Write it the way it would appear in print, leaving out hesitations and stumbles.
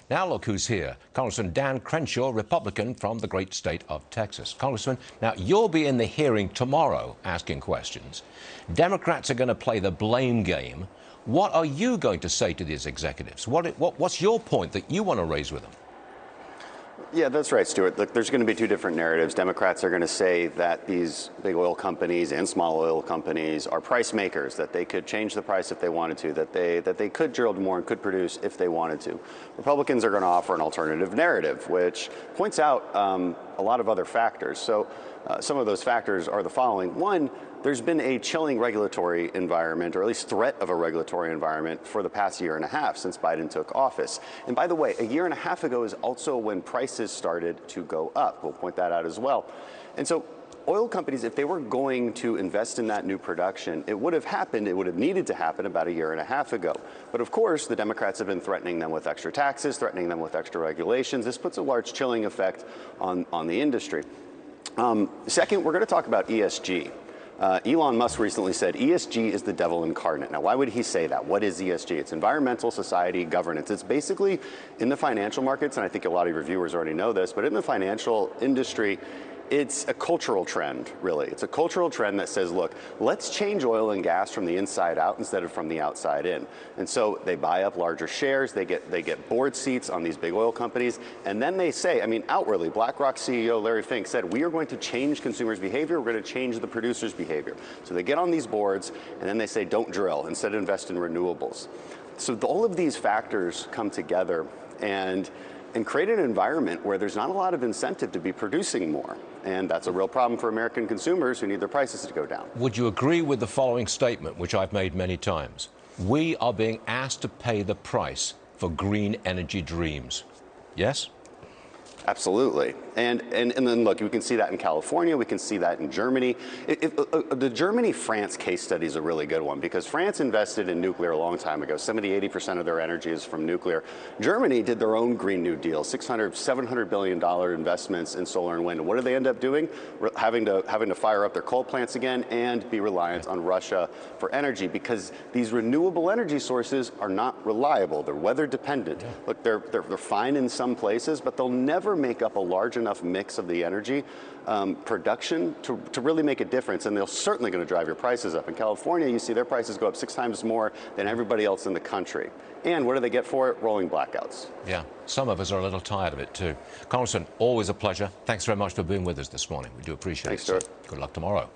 Now look who's here. Congressman Dan Crenshaw, Republican from the great state of Texas. Congressman, now you'll be in the hearing tomorrow asking questions. Democrats are going to play the blame game. What are you going to say to these executives? What's your point that you want to raise with them? Yeah, that's right, Stuart. Look, there's going to be two different narratives. Democrats are going to say that these big oil companies and small oil companies are price makers, that they could change the price if they wanted to, that they could drill more and could produce if they wanted to. Republicans are going to offer an alternative narrative, which points out a lot of other factors. So some of those factors are the following. One, there's been a chilling regulatory environment, or at least threat of a regulatory environment, for the past year and a half since Biden took office. And by the way, a year and a half ago is also when prices started to go up. We'll point that out as well. And so oil companies, if they were going to invest in that new production, it would have happened, it would have needed to happen about a year and a half ago. But of course, the Democrats have been threatening them with extra taxes, threatening them with extra regulations. This puts a large chilling effect on the industry. Second, we're going to talk about ESG. Elon Musk recently said ESG is the devil incarnate. Now, why would he say that? What is ESG? It's environmental, society, governance. It's basically in the financial markets, and I think a lot of your viewers already know this, but in the financial industry, it's a cultural trend, really. It's a cultural trend that says, look, let's change oil and gas from the inside out instead of from the outside in. And so they buy up larger shares, they get board seats on these big oil companies, and then they say, I mean, outwardly, BlackRock CEO Larry Fink said, we are going to change consumers' behavior, we're going to change the producers' behavior. So they get on these boards, and then they say, don't drill, instead invest in renewables. So all of these factors come together and create an environment where there's not a lot of incentive to be producing more. And that's a real problem for American consumers who need their prices to go down. Would you agree with the following statement, which I've made many times? We are being asked to pay the price for green energy dreams. Yes? Absolutely. And then look, we can see that in California, we can see that in Germany. The Germany-France case study is a really good one because France invested in nuclear a long time ago. 70–80% of their energy is from nuclear. Germany did their own Green New Deal, $700 billion investments in solar and wind. And what do they end up doing? Having to fire up their coal plants again and be reliant on Russia for energy because these renewable energy sources are not reliable. They're weather dependent. Yeah. Look, they're fine in some places, but they'll never make up a large enough mix of the energy production to really make a difference, and they're certainly going to drive your prices up. In California, you see their prices go up 6 times more than everybody else in the country. And what do they get for it? Rolling blackouts. Yeah, some of us are a little tired of it too. Congressman, always a pleasure. Thanks very much for being with us this morning. We do appreciate it. Thanks, Stuart. Good luck tomorrow.